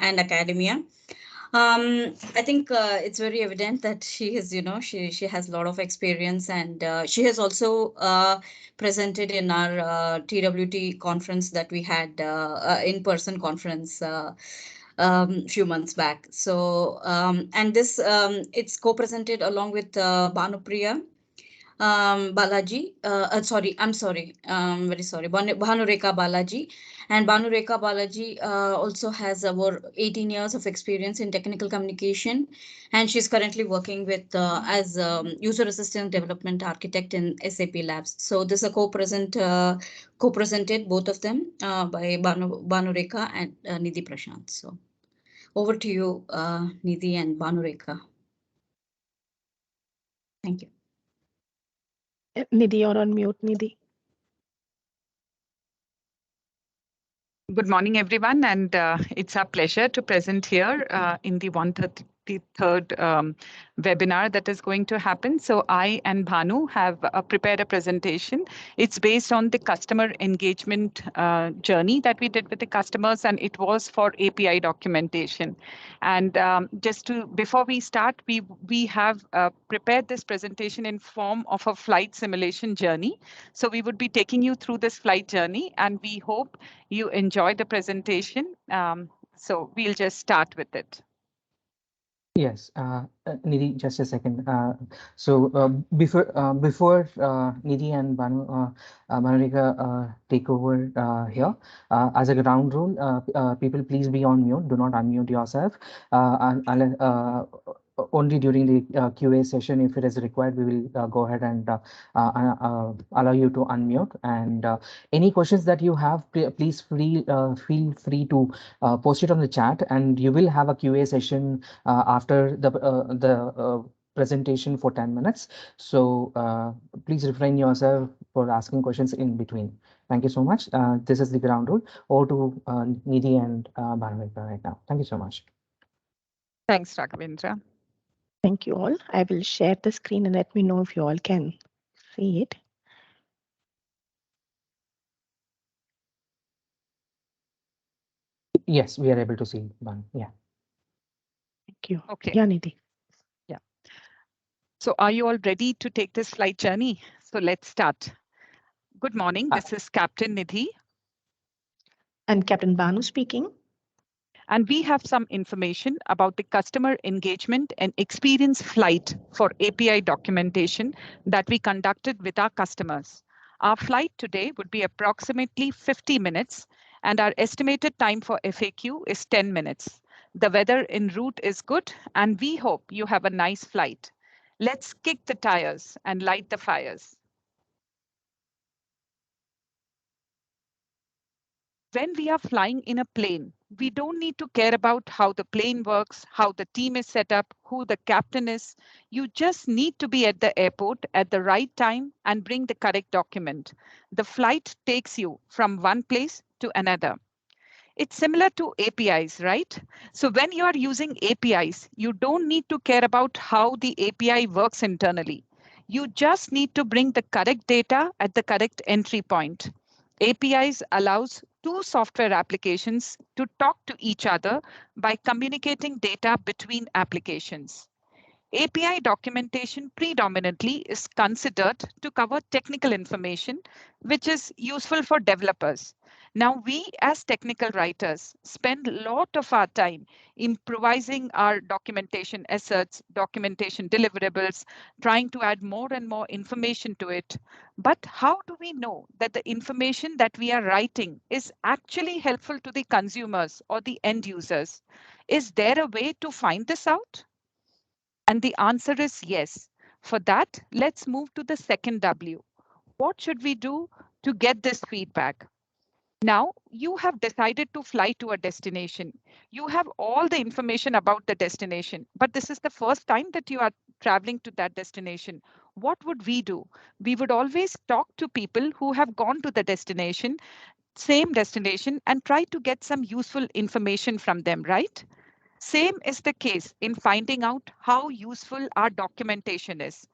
and academia. I think it's very evident that she is, she has a lot of experience, and she has also presented in our TWT conference that we had, in-person conference few months back. So, and this it's co-presented along with Bhanupriya. Balaji, sorry, I'm sorry, very sorry, Banurekha Balaji. And Banurekha Balaji also has over 18 years of experience in technical communication, and she's currently working with as user assistant development architect in SAP Labs. So this is a co-presented both of them by Banurekha and Nidhi Prashant. So over to you, Nidhi and Banurekha. Thank you. Nidhi, you're on mute, Nidhi. Good morning, everyone, and it's our pleasure to present here in the 133rd webinar that is going to happen. So I and Bhanu have prepared a presentation. It's based on the customer engagement journey that we did with the customers, and it was for API documentation. And before we start, we have prepared this presentation in form of a flight simulation journey. So we would be taking you through this flight journey, and we hope you enjoy the presentation. So we'll just start with it. Yes, Nidhi, just a second. Before Nidhi and Banurekha take over here, as a ground rule, people please be on mute. Do not unmute yourself. Only during the QA session, if it is required, we will go ahead and allow you to unmute. And any questions that you have, please feel free to post it on the chat, and you will have a QA session after the presentation for 10 minutes. So please refrain yourself for asking questions in between. Thank you so much. This is the ground rule. Over to Nidhi and Banurekha right now. Thank you so much. Thanks, Raghavendra. Thank you all. I will share the screen and let me know if you all can see it. Yes, we are able to see one. Yeah. Thank you. Okay. Yeah, Nidhi. Yeah. So are you all ready to take this flight journey? So let's start. Good morning. This is Captain Nidhi. And Captain Banu speaking. And we have some information about the customer engagement and experience flight for API documentation that we conducted with our customers. Our flight today would be approximately 50 minutes, and our estimated time for FAQ is 10 minutes. The weather en route is good, and we hope you have a nice flight. Let's kick the tires and light the fires. When we are flying in a plane, we don't need to care about how the plane works, how the team is set up, who the captain is. You just need to be at the airport at the right time and bring the correct document. The flight takes you from one place to another. It's similar to APIs, right? So when you are using APIs, you don't need to care about how the API works internally. You just need to bring the correct data at the correct entry point. APIs allows two software applications to talk to each other by communicating data between applications. API documentation predominantly is considered to cover technical information, which is useful for developers. Now, we as technical writers spend a lot of our time improvising our documentation assets, documentation deliverables, trying to add more and more information to it. But how do we know that the information that we are writing is actually helpful to the consumers or the end users? Is there a way to find this out? And the answer is yes. For that, let's move to the second W. What should we do to get this feedback? Now, you have decided to fly to a destination. You have all the information about the destination, but this is the first time that you are traveling to that destination. What would we do? We would always talk to people who have gone to the destination, same destination, and try to get some useful information from them, right? Same is the case in finding out how useful our documentation is.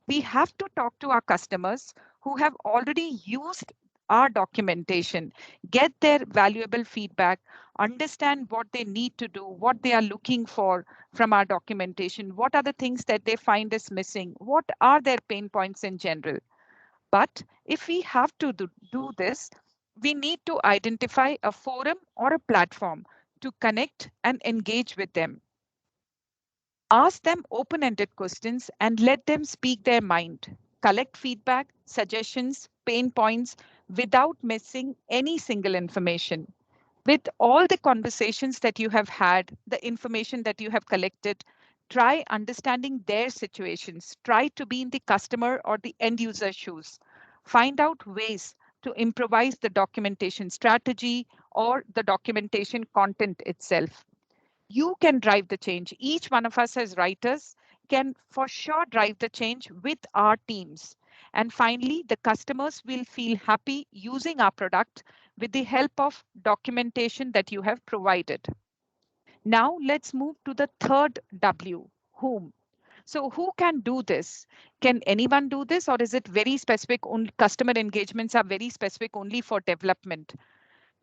We have to talk to our customers who have already used our documentation, get their valuable feedback, understand what they need to do, what they are looking for from our documentation, what are the things that they find is missing, what are their pain points in general. But if we have to do this, we need to identify a forum or a platform to connect and engage with them. Ask them open-ended questions and let them speak their mind. Collect feedback, suggestions, pain points without missing any single information. With all the conversations that you have had, the information that you have collected, try understanding their situations. Try to be in the customer or the end user shoes. Find out ways to improvise the documentation strategy or the documentation content itself. You can drive the change. Each one of us as writers can for sure drive the change with our teams. And finally, the customers will feel happy using our product with the help of documentation that you have provided. Now let's move to the third W, whom. So who can do this? Can anyone do this, or is it very specific? Only customer engagements are very specific only for development?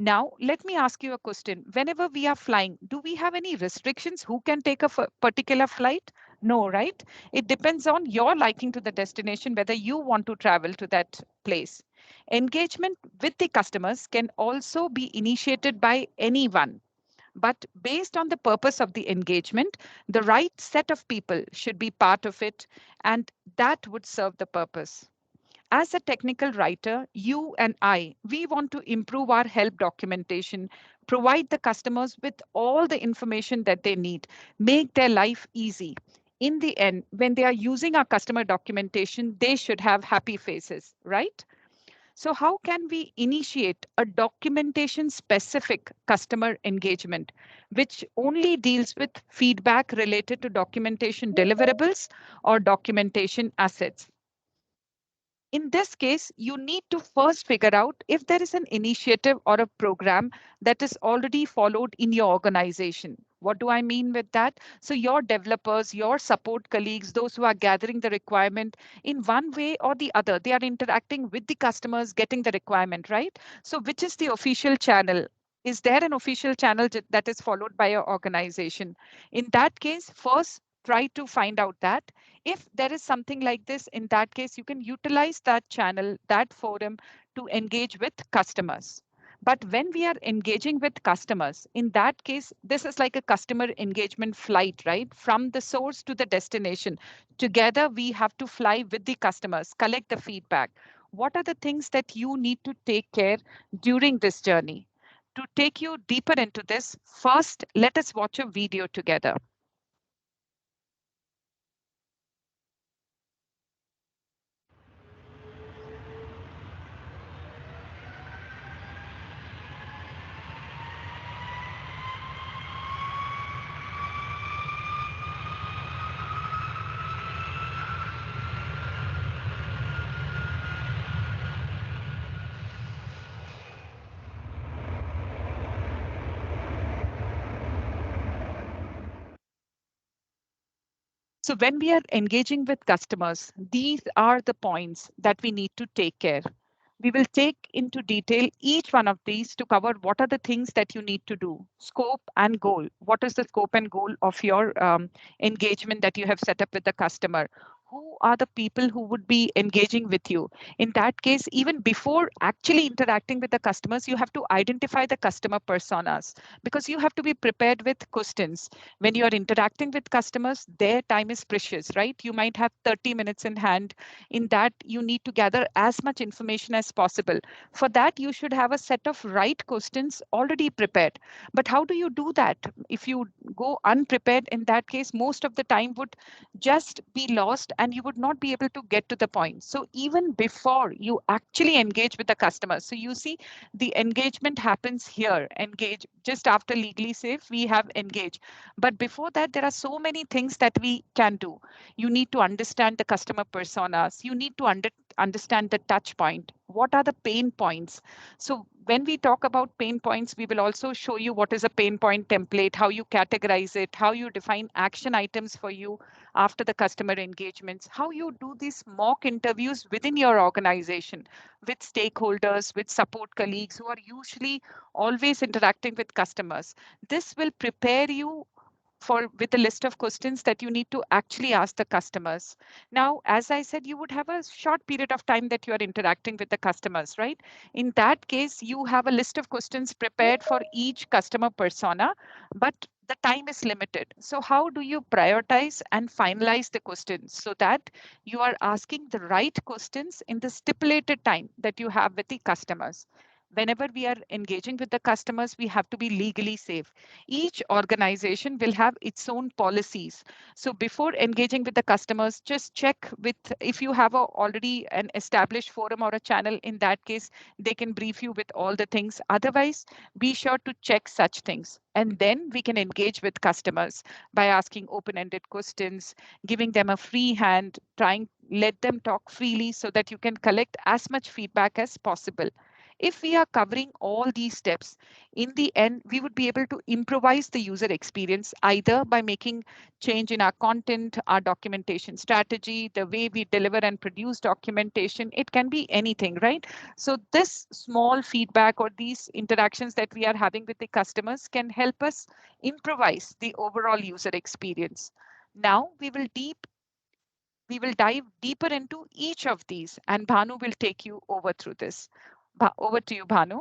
Now, let me ask you a question. Whenever we are flying, do we have any restrictions? Who can take a particular flight? No, right? It depends on your liking to the destination, whether you want to travel to that place. Engagement with the customers can also be initiated by anyone. But based on the purpose of the engagement, the right set of people should be part of it, and that would serve the purpose. As a technical writer, you and I, we want to improve our help documentation, provide the customers with all the information that they need, make their life easy. In the end, when they are using our customer documentation, they should have happy faces, right? So how can we initiate a documentation specific customer engagement, which only deals with feedback related to documentation deliverables or documentation assets? In this case, you need to first figure out if there is an initiative or a program that is already followed in your organization. What do I mean with that? So your developers, your support colleagues, those who are gathering the requirement in one way or the other, they are interacting with the customers, getting the requirement, right? So which is the official channel? Is there an official channel that is followed by your organization? In that case, first try to find out that if there is something like this, in that case, you can utilize that channel, that forum to engage with customers. But when we are engaging with customers, in that case, this is like a customer engagement flight, right? From the source to the destination. Together, we have to fly with the customers, collect the feedback. What are the things that you need to take care during this journey? To take you deeper into this, first, let us watch a video together. So when we are engaging with customers, these are the points that we need to take care. We will take into detail each one of these to cover what are the things that you need to do. Scope and goal. What is the scope and goal of your engagement that you have set up with the customer? Who are the people who would be engaging with you? In that case, even before actually interacting with the customers, you have to identify the customer personas because you have to be prepared with questions. When you are interacting with customers, their time is precious, right? You might have 30 minutes in hand. In that, you need to gather as much information as possible. For that, you should have a set of right questions already prepared. But how do you do that? If you go unprepared, in that case, most of the time would just be lost and you would not be able to get to the point. So even before you actually engage with the customer, so you see the engagement happens here, engage just after legally safe, we have engage. But before that, there are so many things that we can do. You need to understand the customer personas. You need to understand the touch point. What are the pain points? So when we talk about pain points, we will also show you what is a pain point template, how you categorize it, how you define action items for you after the customer engagements, how you do these mock interviews within your organization with stakeholders, with support colleagues who are usually always interacting with customers. This will prepare you with a list of questions that you need to actually ask the customers. Now, as I said, you would have a short period of time that you are interacting with the customers, right? In that case, you have a list of questions prepared for each customer persona, but the time is limited. So how do you prioritize and finalize the questions so that you are asking the right questions in the stipulated time that you have with the customers? Whenever we are engaging with the customers, we have to be legally safe. Each organization will have its own policies. So before engaging with the customers, just check with, if you have already an established forum or a channel, in that case, they can brief you with all the things. Otherwise, be sure to check such things. And then we can engage with customers by asking open-ended questions, giving them a free hand, let them talk freely so that you can collect as much feedback as possible. If we are covering all these steps, in the end, we would be able to improvise the user experience either by making change in our content, our documentation strategy, the way we deliver and produce documentation. It can be anything, right? So this small feedback or these interactions that we are having with the customers can help us improvise the overall user experience. Now we will dive deeper into each of these, and Bhanu will take you over through this. Over to you, Bhanu.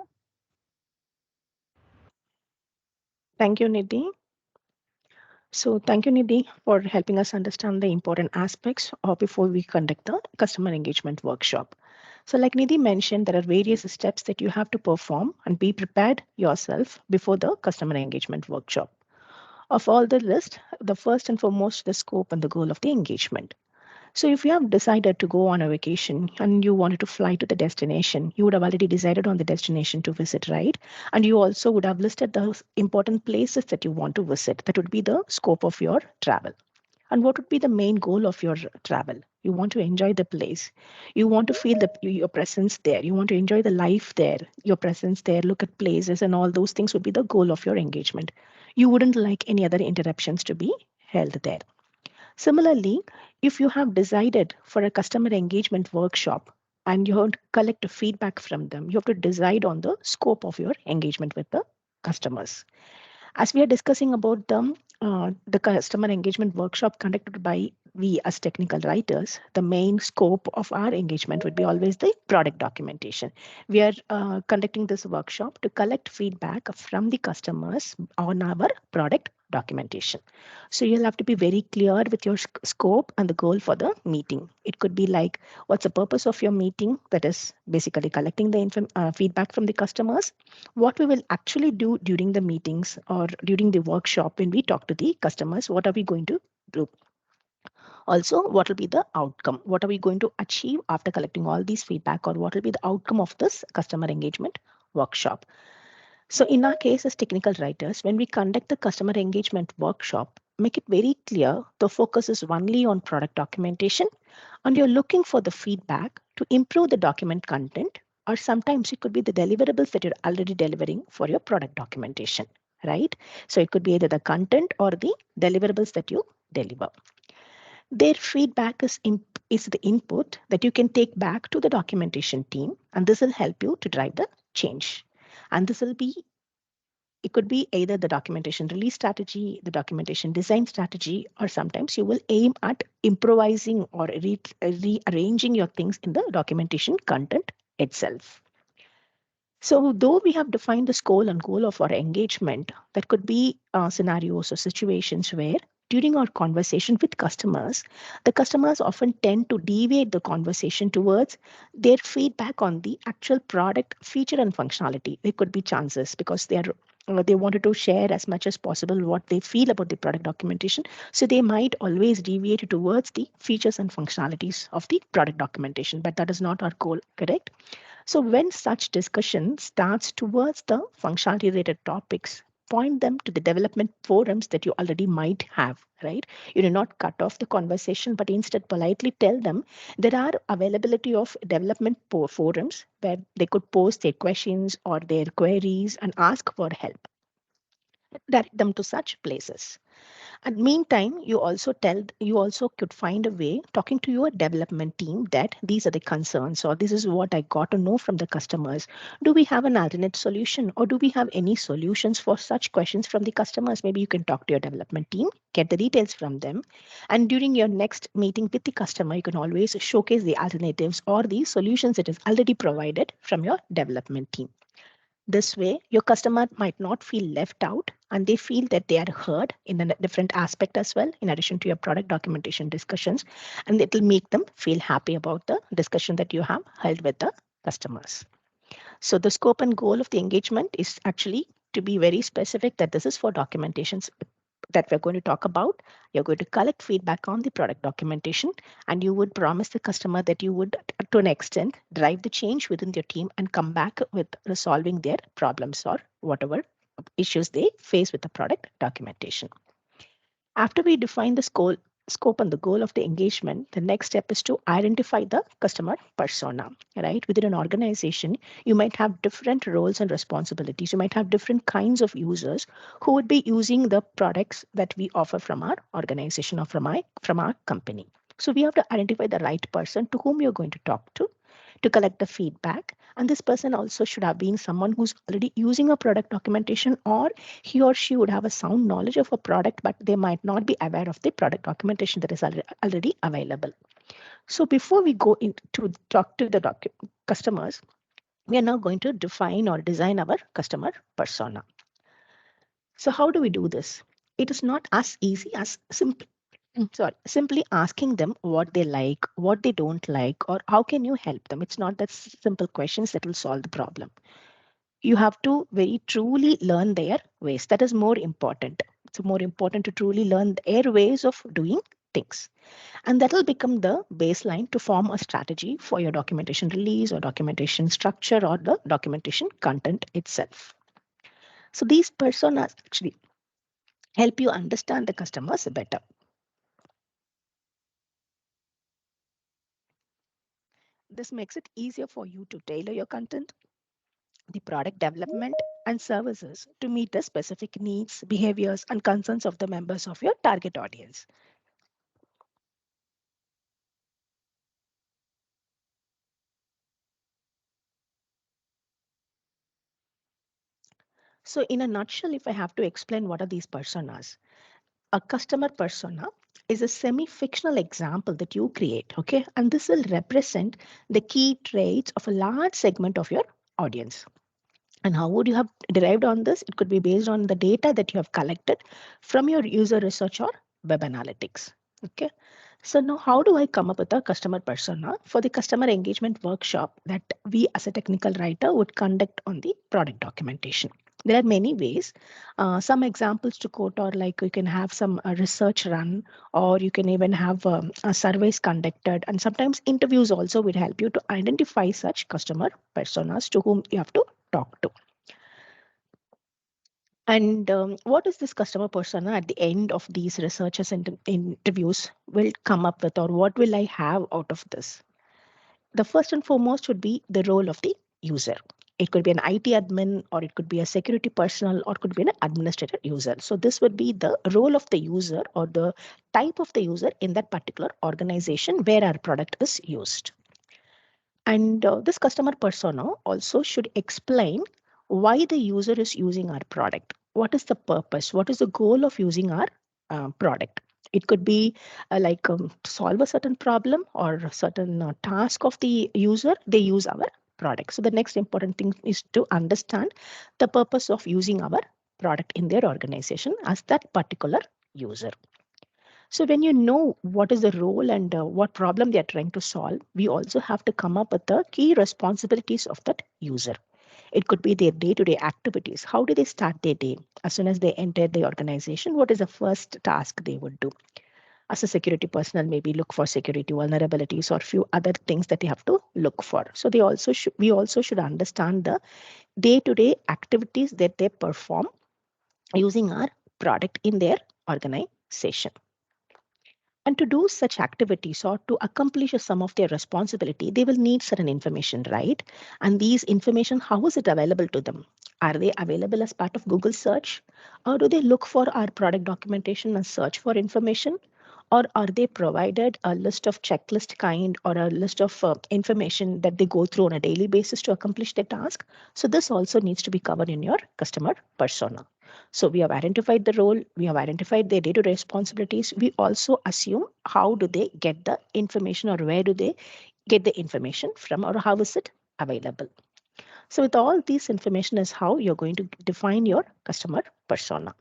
Thank you, Nidhi. So thank you, Nidhi, for helping us understand the important aspects before we conduct the customer engagement workshop. So like Nidhi mentioned, there are various steps that you have to perform and be prepared yourself before the customer engagement workshop. Of all the list, the first and foremost, the scope and the goal of the engagement. So if you have decided to go on a vacation and you wanted to fly to the destination, you would have already decided on the destination to visit, right? And you also would have listed the important places that you want to visit. That would be the scope of your travel. And what would be the main goal of your travel? You want to enjoy the place. You want to feel your presence there. You want to enjoy the life there, your presence there, look at places, and all those things would be the goal of your engagement. You wouldn't like any other interruptions to be held there. Similarly, if you have decided for a customer engagement workshop and you have to collect feedback from them, you have to decide on the scope of your engagement with the customers. As we are discussing about the customer engagement workshop conducted by we as technical writers, the main scope of our engagement would be always the product documentation. We are conducting this workshop to collect feedback from the customers on our product documentation. So you'll have to be very clear with your scope and the goal for the meeting. It could be like, what's the purpose of your meeting? That is basically collecting the feedback from the customers. What we will actually do during the meetings or during the workshop when we talk to the customers, what are we going to do? Also, what will be the outcome? What are we going to achieve after collecting all these feedback, or what will be the outcome of this customer engagement workshop? So in our case as technical writers, when we conduct the customer engagement workshop, make it very clear the focus is only on product documentation and you're looking for the feedback to improve the document content, or sometimes it could be the deliverables that you're already delivering for your product documentation, right? So it could be either the content or the deliverables that you deliver. Their feedback is the input that you can take back to the documentation team, and this will help you to drive the change. And it could be either the documentation release strategy, the documentation design strategy, or sometimes you will aim at improvising or rearranging your things in the documentation content itself. So though we have defined the scope and goal of our engagement, there could be scenarios or situations where during our conversation with customers, the customers often tend to deviate the conversation towards their feedback on the actual product feature and functionality. There could be chances because they wanted to share as much as possible what they feel about the product documentation. So they might always deviate towards the features and functionalities of the product documentation, but that is not our goal, correct? So when such discussion starts towards the functionality related topics, point them to the development forums that you already might have, right? You do not cut off the conversation, but instead politely tell them there are availability of development forums where they could post their questions or their queries and ask for help. Direct them to such places. And meantime, you also could find a way talking to your development team that these are the concerns or this is what I got to know from the customers. Do we have an alternate solution or do we have any solutions for such questions from the customers? Maybe you can talk to your development team, get the details from them. And during your next meeting with the customer, you can always showcase the alternatives or the solutions that is already provided from your development team. This way, your customer might not feel left out and they feel that they are heard in a different aspect as well, in addition to your product documentation discussions. And it will make them feel happy about the discussion that you have held with the customers. So the scope and goal of the engagement is actually to be very specific that this is for documentations that we're going to talk about. You're going to collect feedback on the product documentation, and you would promise the customer that you would, to an extent, drive the change within your team and come back with resolving their problems or whatever issues they face with the product documentation. After we define the scope and the goal of the engagement, the next step is to identify the customer persona, right? Within an organization, you might have different roles and responsibilities. You might have different kinds of users who would be using the products that we offer from our organization or from our company. So we have to identify the right person to whom you're going to talk to collect the feedback. And this person also should have been someone who's already using a product documentation, or he or she would have a sound knowledge of a product, but they might not be aware of the product documentation that is already available. So before we go into talk to the customers, we are now going to define or design our customer persona. So how do we do this? It is not as easy as simply asking them what they like, what they don't like, or how can you help them. It's not that simple questions that will solve the problem. You have to very truly learn their ways. That is more important. It's more important to truly learn their ways of doing things. And that will become the baseline to form a strategy for your documentation release or documentation structure or the documentation content itself. So these personas actually help you understand the customers better. This makes it easier for you to tailor your content, the product development, and services to meet the specific needs, behaviors, and concerns of the members of your target audience. So in a nutshell, if I have to explain what are these personas, a customer persona is a semi-fictional example that you create, okay? And this will represent the key traits of a large segment of your audience. And how would you have derived on this? It could be based on the data that you have collected from your user research or web analytics, okay? So now how do I come up with a customer persona for the customer engagement workshop that we as a technical writer would conduct on the product documentation? There are many ways. Some examples to quote are like you can have some research run, or you can even have surveys conducted, and sometimes interviews also will help you to identify such customer personas to whom you have to talk to. And what is this customer persona at the end of these researchers and interviews will come up with, or what will I have out of this? The first and foremost would be the role of the user. It could be an IT admin, or it could be a security personnel, or it could be an administrator user. So this would be the role of the user or the type of the user in that particular organization where our product is used. And this customer persona also should explain why the user is using our product. What is the purpose? What is the goal of using our product? It could be to solve a certain problem or a certain task of the user, they use our product. So the next important thing is to understand the purpose of using our product in their organization as that particular user. So when you know what is the role and what problem they are trying to solve, we also have to come up with the key responsibilities of that user. It could be their day-to-day activities. How do they start their day? As soon as they enter the organization, what is the first task they would do? As a security personnel, maybe look for security vulnerabilities or few other things that they have to look for. So we also should understand the day-to-day activities that they perform using our product in their organization. And to do such activities or to accomplish some of their responsibility, they will need certain information, right? And these information, how is it available to them? Are they available as part of Google search? Or do they look for our product documentation and search for information? Or are they provided a list of checklist kind or a list of information that they go through on a daily basis to accomplish their task? So this also needs to be covered in your customer persona. So we have identified the role, we have identified their day-to-day responsibilities. We also assume how do they get the information or where do they get the information from or how is it available. So with all these information is how you're going to define your customer persona.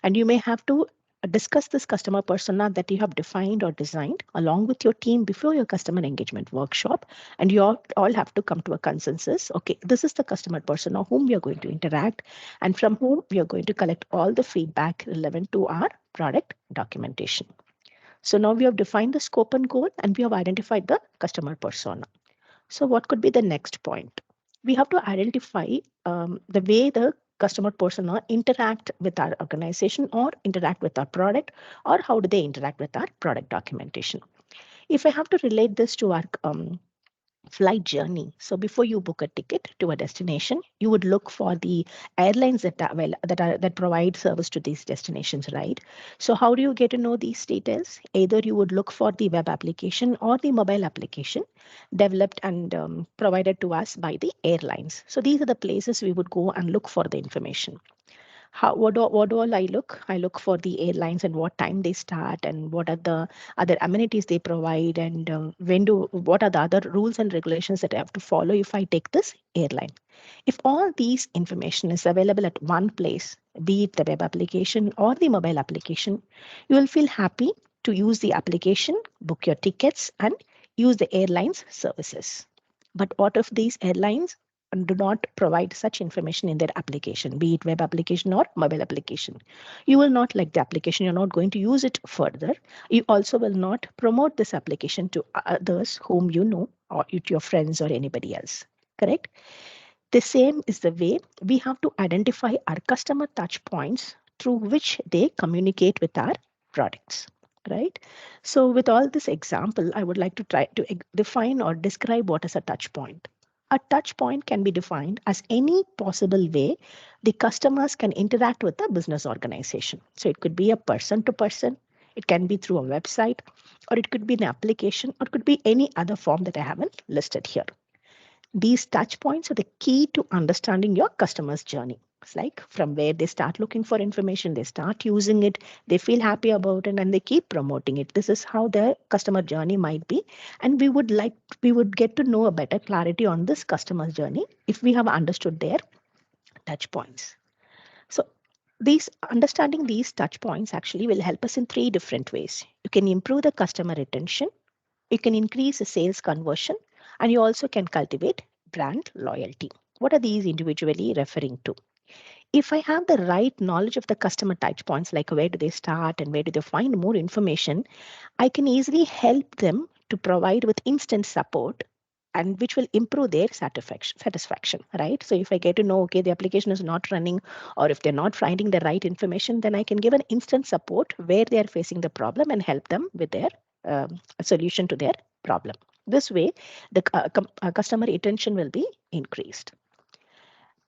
And you may have to discuss this customer persona that you have defined or designed along with your team before your customer engagement workshop. And you all have to come to a consensus. Okay, this is the customer persona whom we are going to interact and from whom we are going to collect all the feedback relevant to our product documentation. So now we have defined the scope and goal and we have identified the customer persona. So what could be the next point? We have to identify the way the customer persona interact with our organization or interact with our product, or how do they interact with our product documentation. If I have to relate this to our flight journey. So before you book a ticket to a destination, you would look for the airlines that provide service to these destinations, right? So how do you get to know these details? Either you would look for the web application or the mobile application developed and provided to us by the airlines. So these are the places we would go and look for the information. What do all I look? I look for the airlines and what time they start and what are the other amenities they provide and what are the other rules and regulations that I have to follow if I take this airline. If all these information is available at one place, be it the web application or the mobile application, you will feel happy to use the application, book your tickets, and use the airline's services. But what if these airlines do not provide such information in their application, be it web application or mobile application? You will not like the application. You're not going to use it further. You also will not promote this application to others whom you know or to your friends or anybody else. Correct? The same is the way we have to identify our customer touch points through which they communicate with our products. Right? So with all this example, I would like to try to define or describe what is a touch point. A touch point can be defined as any possible way the customers can interact with the business organization. So it could be a person to person, it can be through a website, or it could be an application, or it could be any other form that I haven't listed here. These touch points are the key to understanding your customer's journey. It's like from where they start looking for information, they start using it, they feel happy about it, and they keep promoting it. This is how their customer journey might be. And we would get to know a better clarity on this customer's journey if we have understood their touch points. So understanding these touch points actually will help us in three different ways. You can improve the customer retention, you can increase the sales conversion, and you also can cultivate brand loyalty. What are these individually referring to? If I have the right knowledge of the customer touch points, like where do they start and where do they find more information, I can easily help them to provide with instant support and which will improve their satisfaction, right? So if I get to know, okay, the application is not running or if they're not finding the right information, then I can give an instant support where they are facing the problem and help them with their solution to their problem. This way, the customer retention will be increased.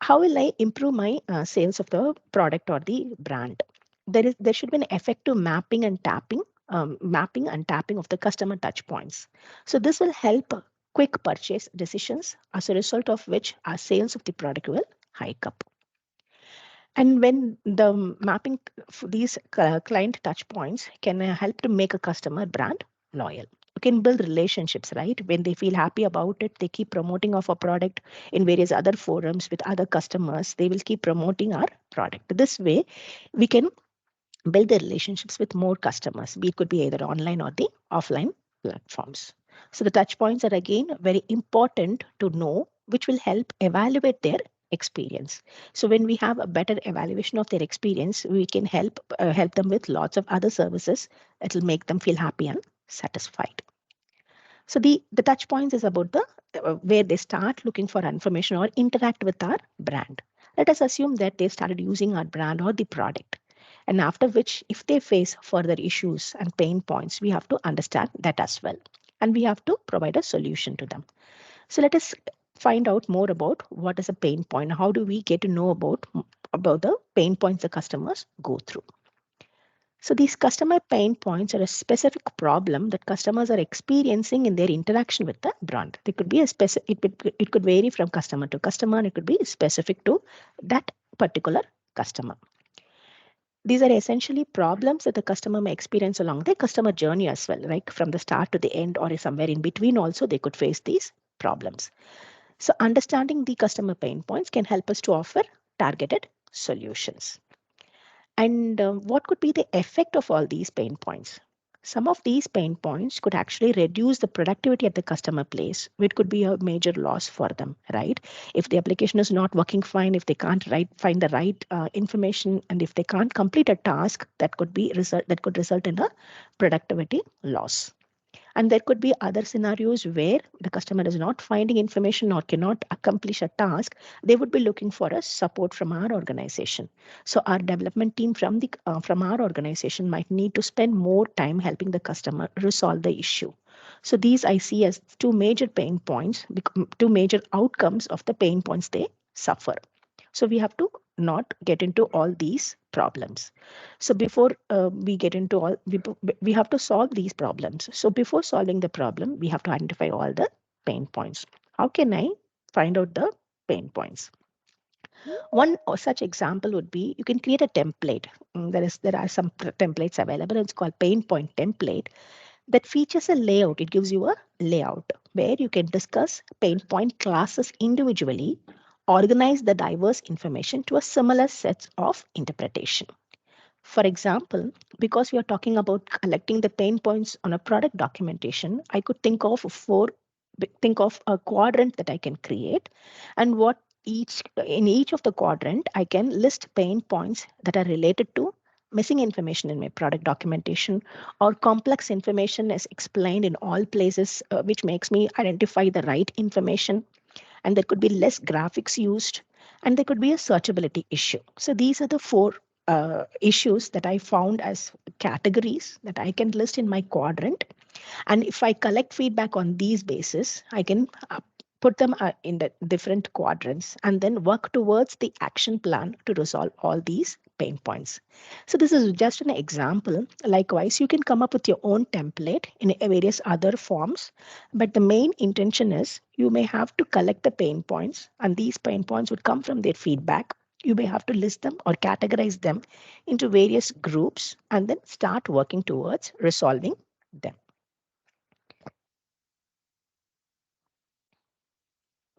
How will I improve my sales of the product or the brand? There should be an effective mapping and tapping of the customer touch points. So this will help quick purchase decisions, as a result of which our sales of the product will hike up. And when the mapping for these client touch points can help to make a customer brand loyal. You can build relationships, right? When they feel happy about it, they keep promoting of a product in various other forums with other customers. They will keep promoting our product. This way, we can build the relationships with more customers. It could be either online or the offline platforms. So the touch points are again very important to know, which will help evaluate their experience. So when we have a better evaluation of their experience, we can help them with lots of other services that will make them feel happy and satisfied. So the touch points is about the where they start looking for information or interact with our brand. Let us assume that they started using our brand or the product. And after which, if they face further issues and pain points, we have to understand that as well. And we have to provide a solution to them. So let us find out more about what is a pain point. How do we get to know about the pain points the customers go through? So these customer pain points are a specific problem that customers are experiencing in their interaction with the brand. They could be a specific. It could vary from customer to customer, and it could be specific to that particular customer. These are essentially problems that the customer may experience along their customer journey as well, right? From the start to the end or somewhere in between also, they could face these problems. So understanding the customer pain points can help us to offer targeted solutions. And what could be the effect of all these pain points? Some of these pain points could actually reduce the productivity at the customer place, which could be a major loss for them, right? If the application is not working fine, if they can't find the right information, and if they can't complete a task, that could result in a productivity loss. And there could be other scenarios where the customer is not finding information or cannot accomplish a task. They would be looking for a support from our organization. So our development team from our organization might need to spend more time helping the customer resolve the issue. So these I see as two major pain points, two major outcomes of the pain points they suffer. So we have to not get into all these problems. So before we get into all, we have to solve these problems. So before solving the problem, we have to identify all the pain points. How can I find out the pain points? One such example would be you can create a template. There are some templates available. It's called pain point template that features a layout. It gives you a layout where you can discuss pain point classes individually, organize the diverse information to a similar set of interpretation. For example, because we are talking about collecting the pain points on a product documentation, I could think of a quadrant that I can create, and what each of the quadrant I can list pain points that are related to missing information in my product documentation, or complex information is explained in all places, which makes me identify the right information, and there could be less graphics used, and there could be a searchability issue. So these are the four issues that I found as categories that I can list in my quadrant. And if I collect feedback on these bases, I can put them in the different quadrants and then work towards the action plan to resolve all these pain points. So this is just an example. Likewise, you can come up with your own template in various other forms, but the main intention is you may have to collect the pain points, and these pain points would come from their feedback. You may have to list them or categorize them into various groups and then start working towards resolving them.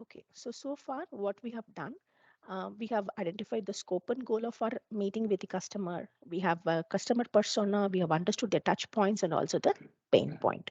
Okay, so far what we have done, we have identified the scope and goal of our meeting with the customer. We have a customer persona, we have understood their touch points and also the pain point.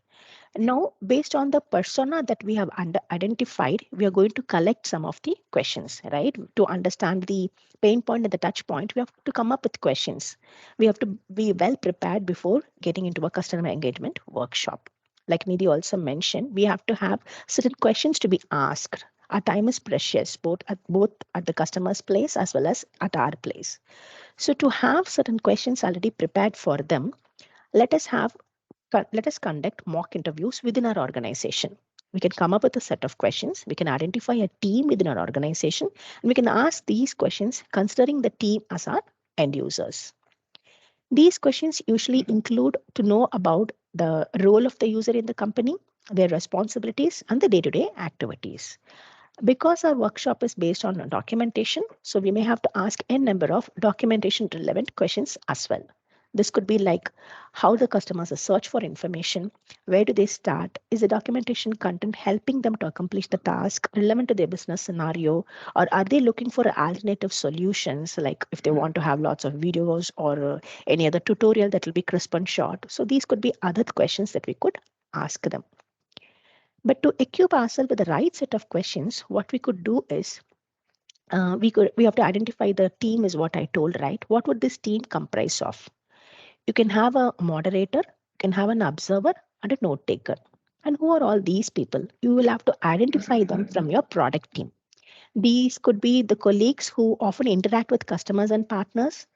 Now, based on the persona that we have identified, we are going to collect some of the questions, right? To understand the pain point and the touch point, we have to come up with questions. We have to be well prepared before getting into a customer engagement workshop. Like Nidhi also mentioned, we have to have certain questions to be asked. Our time is precious, both at the customer's place as well as at our place. So to have certain questions already prepared for them, let us conduct mock interviews within our organization. We can come up with a set of questions. We can identify a team within our organization, and we can ask these questions considering the team as our end users. These questions usually include to know about the role of the user in the company, their responsibilities, and the day-to-day activities. Because our workshop is based on documentation, so we may have to ask a number of documentation relevant questions as well. This could be like how the customers search for information, where do they start, is the documentation content helping them to accomplish the task relevant to their business scenario, or are they looking for alternative solutions, like if they want to have lots of videos or any other tutorial that will be crisp and short. So these could be other questions that we could ask them. But to equip ourselves with the right set of questions, what we could do is we have to identify the team is what I told, right? What would this team comprise of? You can have a moderator, you can have an observer and a note taker. And who are all these people? You will have to identify them from your product team. These could be the colleagues who often interact with customers and partners.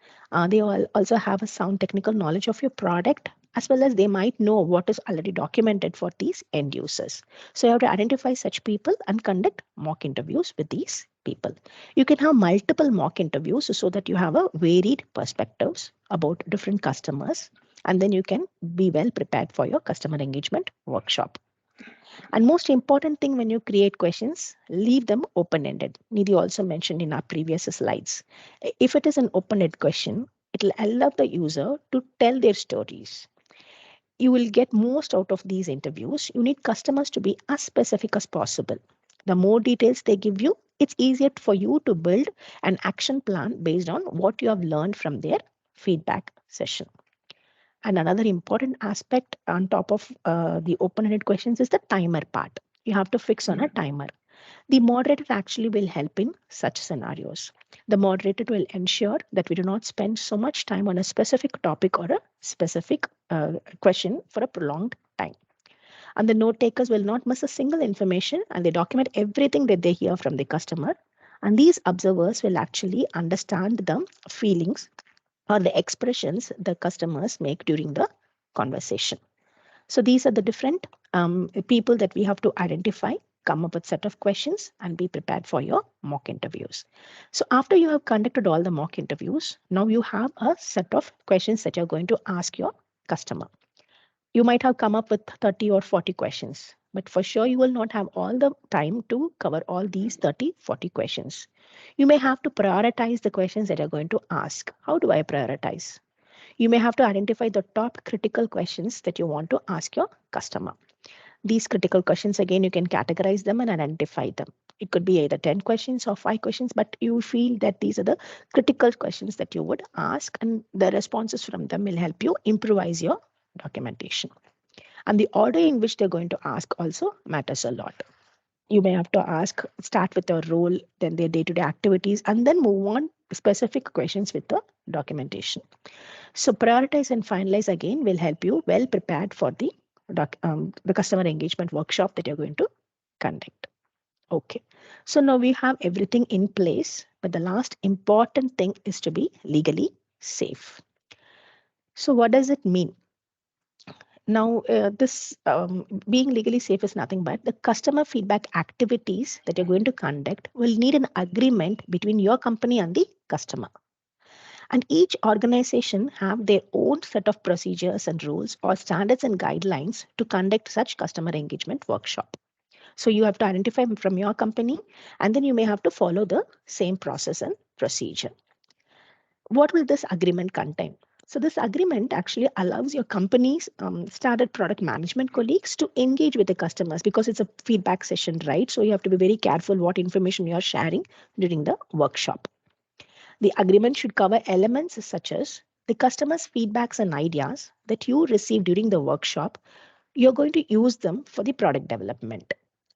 They all also have a sound technical knowledge of your product, as well as they might know what is already documented for these end users. So you have to identify such people and conduct mock interviews with these people. You can have multiple mock interviews so that you have a varied perspectives about different customers, and then you can be well prepared for your customer engagement workshop. And most important thing when you create questions, leave them open-ended. Nidhi also mentioned in our previous slides. If it is an open-ended question, it will allow the user to tell their stories. You will get most out of these interviews. You need customers to be as specific as possible. The more details they give you, it's easier for you to build an action plan based on what you have learned from their feedback session. And another important aspect on top of the open-ended questions is the timer part. You have to fix on a timer. The moderator actually will help in such scenarios. The moderator will ensure that we do not spend so much time on a specific topic or a specific question for a prolonged time. And the note takers will not miss a single information, and they document everything that they hear from the customer. And these observers will actually understand the feelings or the expressions the customers make during the conversation. So these are the different people that we have to identify, come up with set of questions, and be prepared for your mock interviews. So after you have conducted all the mock interviews, now you have a set of questions that you're going to ask your customer. You might have come up with 30 or 40 questions, but for sure you will not have all the time to cover all these 30, 40 questions. You may have to prioritize the questions that you're going to ask. How do I prioritize? You may have to identify the top critical questions that you want to ask your customer. These critical questions, again, you can categorize them and identify them. It could be either 10 questions or 5 questions, but you feel that these are the critical questions that you would ask, and the responses from them will help you improvise your documentation. And the order in which they're going to ask also matters a lot. You may have to start with their role, then their day-to-day activities, and then move on specific questions with the documentation. So prioritize and finalize again will help you well prepared for the customer engagement workshop that you're going to conduct. Okay, so now we have everything in place, but the last important thing is to be legally safe. So what does it mean? Now, this being legally safe is nothing but the customer feedback activities that you're going to conduct will need an agreement between your company and the customer. And each organization have their own set of procedures and rules or standards and guidelines to conduct such customer engagement workshop. So you have to identify from your company, and then you may have to follow the same process and procedure. What will this agreement contain? So this agreement actually allows your company's standard product management colleagues to engage with the customers because it's a feedback session, right? So you have to be very careful what information you are sharing during the workshop. The agreement should cover elements such as the customer's feedbacks and ideas that you receive during the workshop. You're going to use them for the product development.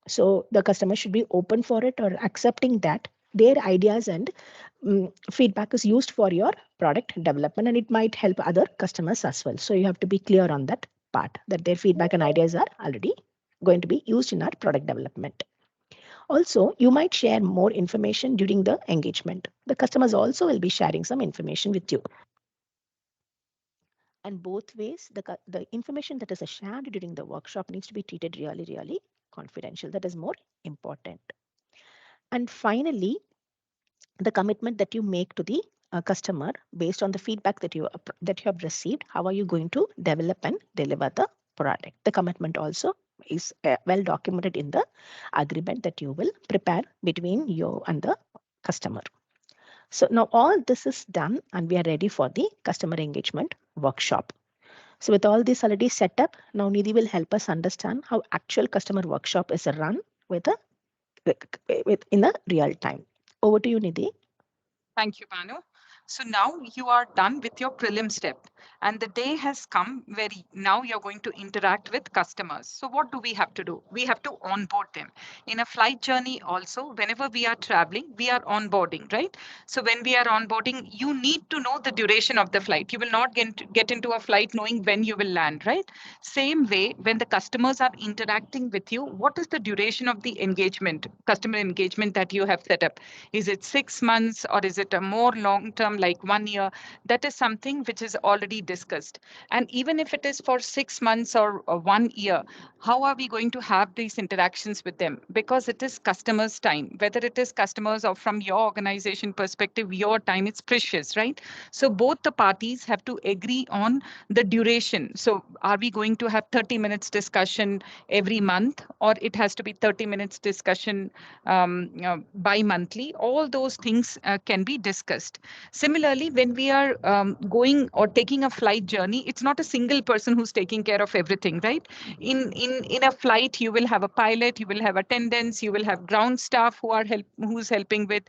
So the customer should be open for it or accepting that their ideas and feedback is used for your product development, and it might help other customers as well. So you have to be clear on that part, that their feedback and ideas are already going to be used in our product development. Also, you might share more information during the engagement. The customers also will be sharing some information with you. And both ways, the information that is shared during the workshop needs to be treated really, really confidential. That is more important. And finally, the commitment that you make to the customer based on the feedback that you have received. How are you going to develop and deliver the product? The commitment also is well documented in the agreement that you will prepare between you and the customer. So now all this is done and we are ready for the customer engagement workshop. So with all this already set up, now Nidhi will help us understand how actual customer workshop is run in a real time. Over to you, Nidhi. Thank you, Banu. So now you are done with your prelim step. and the day has come where now you're going to interact with customers. So what do we have to do? We have to onboard them. In a flight journey also, whenever we are traveling, we are onboarding, right? So when we are onboarding, you need to know the duration of the flight. You will not get into a flight knowing when you will land, right? Same way, when the customers are interacting with you, what is the duration of the engagement, customer engagement that you have set up? Is it 6 months or is it a more long term, like 1 year? That is something which is already discussed. And even if it is for 6 months or 1 year, how are we going to have these interactions with them? Because it is customers' time, whether it is customers or from your organization perspective, your time is precious, right? So both the parties have to agree on the duration. So are we going to have 30 minutes discussion every month, or it has to be 30 minutes discussion bi-monthly? All those things can be discussed. Similarly, when we are going or taking a flight journey, it's not a single person who's taking care of everything, right? In a flight, you will have a pilot, you will have attendants, you will have ground staff who's helping with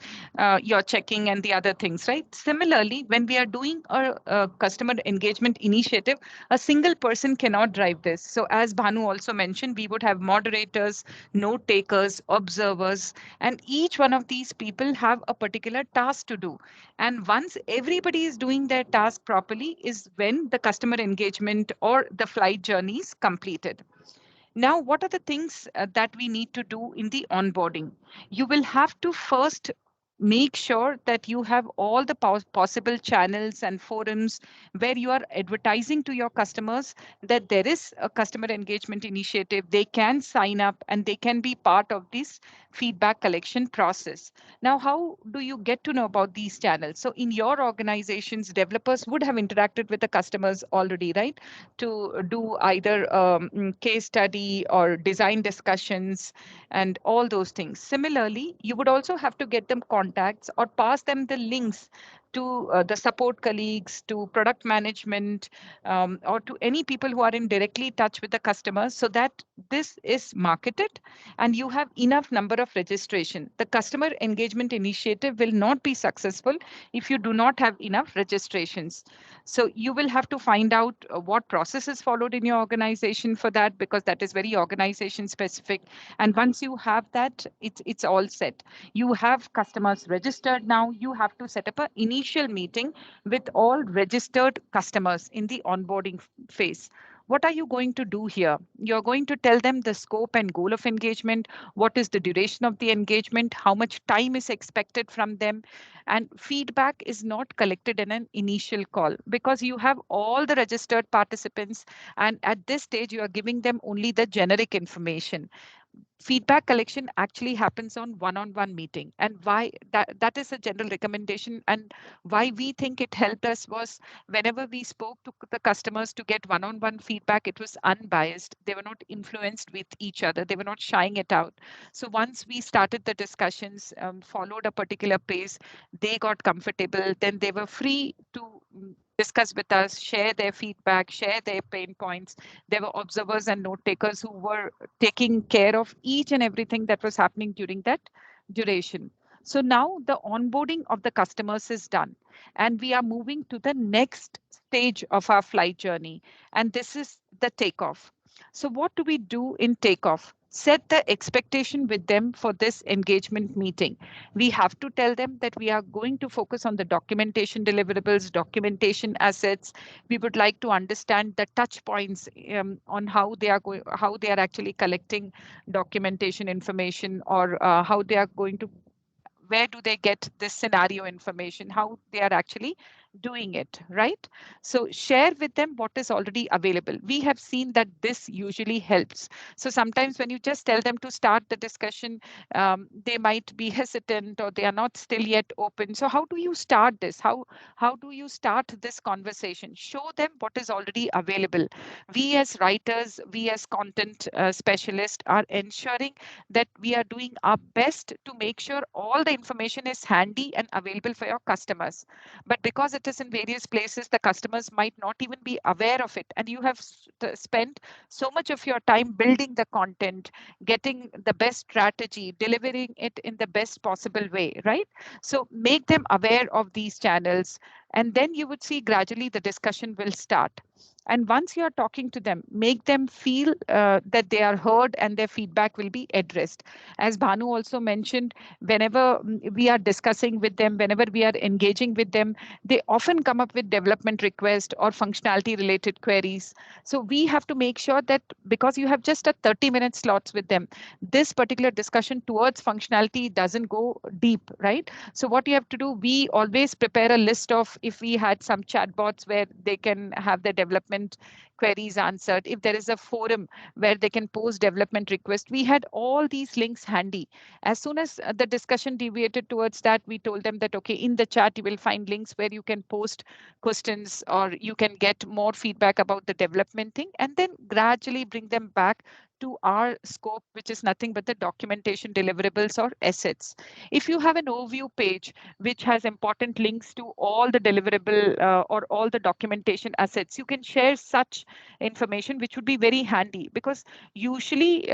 your checking and the other things, right? Similarly, when we are doing a customer engagement initiative, a single person cannot drive this. So as Bhanu also mentioned, we would have moderators, note takers, observers, and each one of these people have a particular task to do. And once everybody is doing their task properly is when the customer engagement or the flight journey is completed. Now, what are the things that we need to do in the onboarding? You will have to first make sure that you have all the possible channels and forums where you are advertising to your customers that there is a customer engagement initiative. They can sign up and they can be part of this feedback collection process. Now, how do you get to know about these channels? So in your organizations, developers would have interacted with the customers already, right? To do either case study or design discussions and all those things. Similarly, you would also have to get them contacts or pass them the links to the support colleagues, to product management, or to any people who are in directly touch with the customers, so that this is marketed and you have enough number of registration. The customer engagement initiative will not be successful if you do not have enough registrations. So you will have to find out what process is followed in your organization for that, because that is very organization specific. And once you have that, it's all set. You have customers registered. Now you have to set up an initial meeting with all registered customers in the onboarding phase. What are you going to do here? You're going to tell them the scope and goal of engagement, what is the duration of the engagement, how much time is expected from them. And feedback is not collected in an initial call because you have all the registered participants. And at this stage, you are giving them only the generic information. Feedback collection actually happens on one-on-one meeting. And why that is a general recommendation, and why we think it helped us was whenever we spoke to the customers to get one-on-one feedback, it was unbiased. They were not influenced with each other, they were not shying it out. So once we started the discussions, followed a particular pace, they got comfortable, then they were free to discuss with us, share their feedback, share their pain points. There were observers and note takers who were taking care of each and everything that was happening during that duration. So now the onboarding of the customers is done, and we are moving to the next stage of our flight journey, and this is the takeoff. So what do we do in takeoff? Set the expectation with them for this engagement meeting. We have to tell them that we are going to focus on the documentation deliverables, documentation assets. We would like to understand the touch points on how they are going, how they are actually collecting documentation information, or how they are going to, where do they get this scenario information, how they are actually doing it, right? So share with them what is already available. We have seen that this usually helps. So sometimes when you just tell them to start the discussion, they might be hesitant or they are not still yet open. So how do you start this? How do you start this conversation? Show them what is already available. We as writers, we as content specialists are ensuring that we are doing our best to make sure all the information is handy and available for your customers. But because it is in various places, the customers might not even be aware of it. And you have spent so much of your time building the content, getting the best strategy, delivering it in the best possible way, right? So make them aware of these channels. And then you would see gradually the discussion will start. And once you are talking to them, make them feel that they are heard and their feedback will be addressed. As Bhanu also mentioned, whenever we are discussing with them, whenever we are engaging with them, they often come up with development requests or functionality related queries. So we have to make sure that because you have just a 30-minute slots with them, this particular discussion towards functionality doesn't go deep, right? So what you have to do, we always prepare a list of, if we had some chatbots where they can have their development queries answered, if there is a forum where they can post development requests, we had all these links handy. As soon as the discussion deviated towards that, we told them that, okay, in the chat, you will find links where you can post questions or you can get more feedback about the development thing, and then gradually bring them back to our scope, which is nothing but the documentation deliverables or assets. If you have an overview page which has important links to all the deliverable or all the documentation assets, you can share such information, which would be very handy, because usually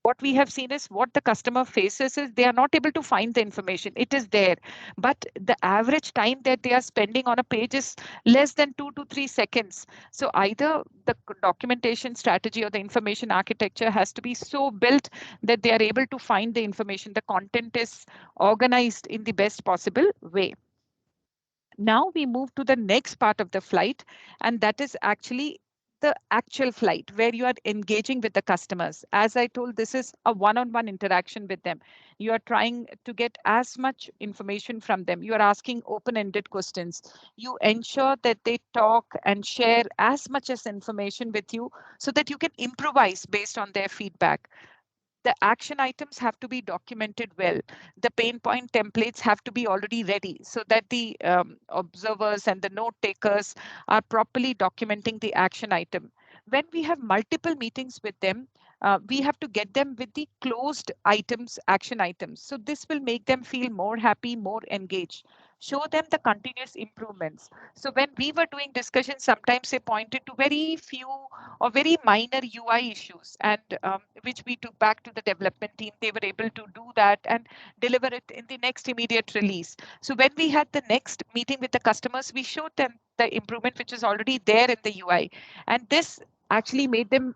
what we have seen is what the customer faces is they are not able to find the information. It is there, but the average time that they are spending on a page is less than 2 to 3 seconds. So either the documentation strategy or the information architecture has to be so built that they are able to find the information. The content is organized in the best possible way. Now we move to the next part of the flight, and that is actually the actual flight where you are engaging with the customers. As I told, this is a one-on-one interaction with them. You are trying to get as much information from them. You are asking open-ended questions. You ensure that they talk and share as much as information with you so that you can improvise based on their feedback. The action items have to be documented well. The pain point templates have to be already ready so that the observers and the note takers are properly documenting the action item. When we have multiple meetings with them, we have to get them with the closed items, action items. So this will make them feel more happy, more engaged. Show them the continuous improvements. So when we were doing discussions, sometimes they pointed to very few or very minor UI issues, and which we took back to the development team. They were able to do that and deliver it in the next immediate release. So when we had the next meeting with the customers, we showed them the improvement which is already there in the UI, and this actually made them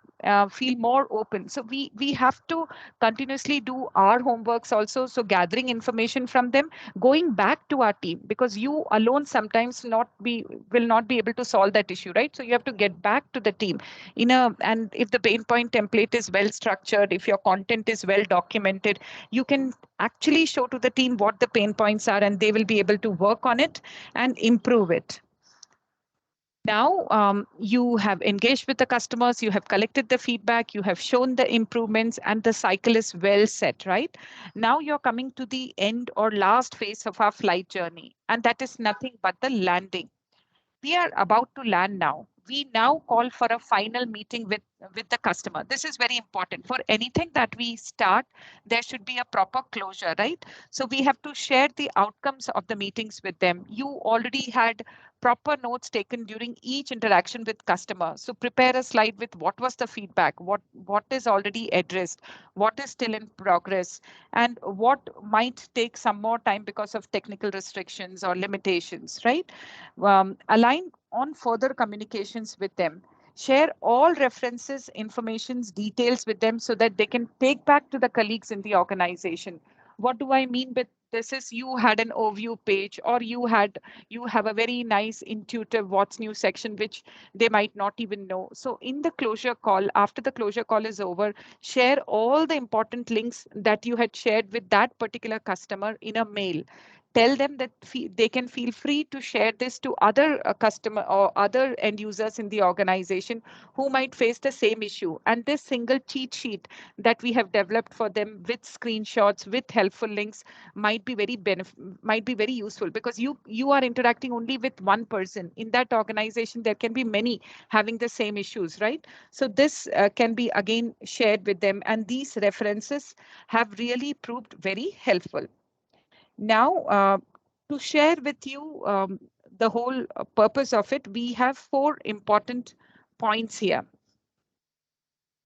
feel more open. So we have to continuously do our homeworks also. So gathering information from them, going back to our team, because you alone sometimes will not be able to solve that issue, right? So you have to get back to the team and if the pain point template is well structured, if your content is well documented, you can actually show to the team what the pain points are, and they will be able to work on it and improve it. Now you have engaged with the customers, you have collected the feedback, you have shown the improvements, and the cycle is well set, right? Now you're coming to the end or last phase of our flight journey, and that is nothing but the landing. We are about to land now. We now call for a final meeting with the customer. This is very important. For anything that we start, there should be a proper closure, right? So we have to share the outcomes of the meetings with them. You already had proper notes taken during each interaction with customer. So prepare a slide with what was the feedback, what is already addressed, what is still in progress, and what might take some more time because of technical restrictions or limitations, right? Align on further communications with them. Share all references, informations, details with them so that they can take back to the colleagues in the organization. What do I mean with this is you had an overview page, or you have a very nice intuitive what's new section which they might not even know. So in the closure call, after the closure call is over, share all the important links that you had shared with that particular customer in a mail. Tell them that they can feel free to share this to other customer or other end users in the organization who might face the same issue. And this single cheat sheet that we have developed for them with screenshots, with helpful links, might be very useful, because you are interacting only with one person in that organization. There can be many having the same issues, right? So this can be again shared with them, and these references have really proved very helpful. Now, to share with you the whole purpose of it, we have 4 important points here.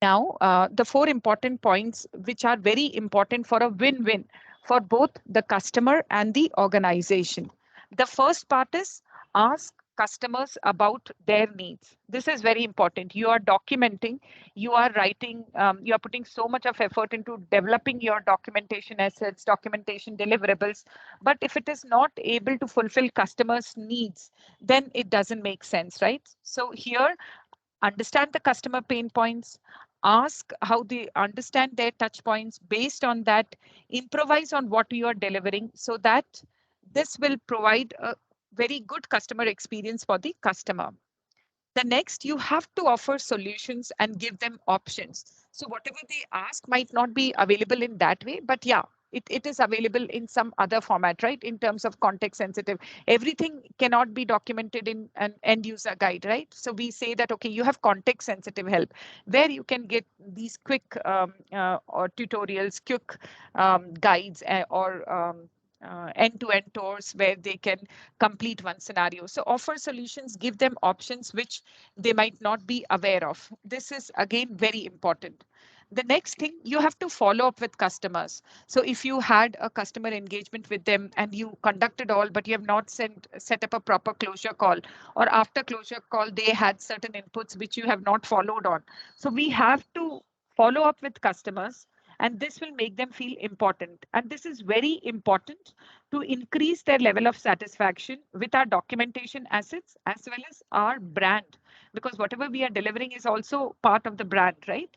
Now, the 4 important points which are very important for a win-win for both the customer and the organization. The first part is Ask customers about their needs. This is very important. You are documenting, you are writing, you are putting so much of effort into developing your documentation assets, documentation deliverables. But if it is not able to fulfill customers' needs, then it doesn't make sense, right? So here, understand the customer pain points, ask how they understand their touch points. Based on that, improvise on what you are delivering so that this will provide a very good customer experience for the customer. The next, you have to offer solutions and give them options. So whatever they ask might not be available in that way, but yeah, it is available in some other format, right? In terms of context sensitive, everything cannot be documented in an end user guide, right? So we say that, okay, you have context sensitive help where you can get these quick or tutorials, quick guides or end-to-end tours where they can complete one scenario. So offer solutions, give them options which they might not be aware of. This is again very important. The next thing, you have to follow up with customers. So if you had a customer engagement with them and you conducted all, but you have not set up a proper closure call, or after closure call, they had certain inputs which you have not followed on. So we have to follow up with customers, and this will make them feel important. And this is very important to increase their level of satisfaction with our documentation assets as well as our brand, because whatever we are delivering is also part of the brand, right?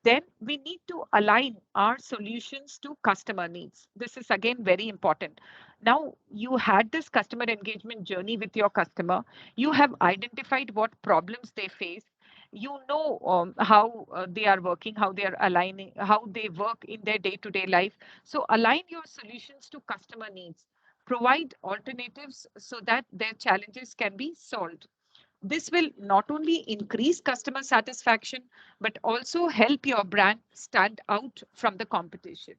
Then we need to align our solutions to customer needs. This is again very important. Now, you had this customer engagement journey with your customer. You have identified what problems they face. You know how they are working, how they are aligning, how they work in their day-to-day life. So align your solutions to customer needs. Provide alternatives so that their challenges can be solved. This will not only increase customer satisfaction, but also help your brand stand out from the competition.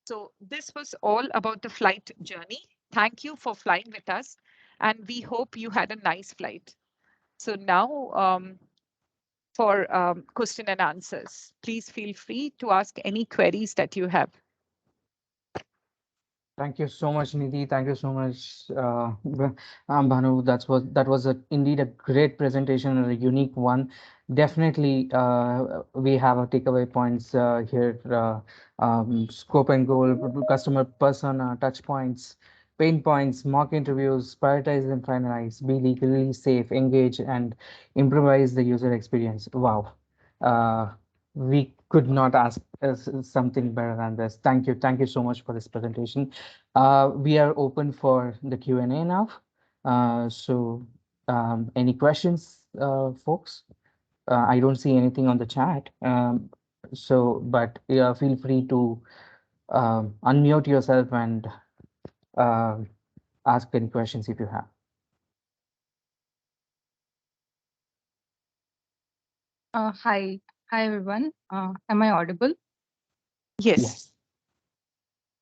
So this was all about the flight journey. Thank you for flying with us, and we hope you had a nice flight. So now for question and answers, please feel free to ask any queries that you have. Thank you so much, Nidhi. Thank you so much, Bhanu. That was indeed a great presentation and a unique one. Definitely, we have a takeaway points here. Scope and goal, customer persona, touch points, pain points, mock interviews, prioritize and finalize, be legally safe, engage, and improvise the user experience. Wow. Uh, we could not ask something better than this. Thank you so much for this presentation. We are open for the Q&A now. Any questions, folks? I don't see anything on the chat. But feel free to unmute yourself and uh, ask any questions if you have. Hi, everyone. Am I audible? Yes. Yes.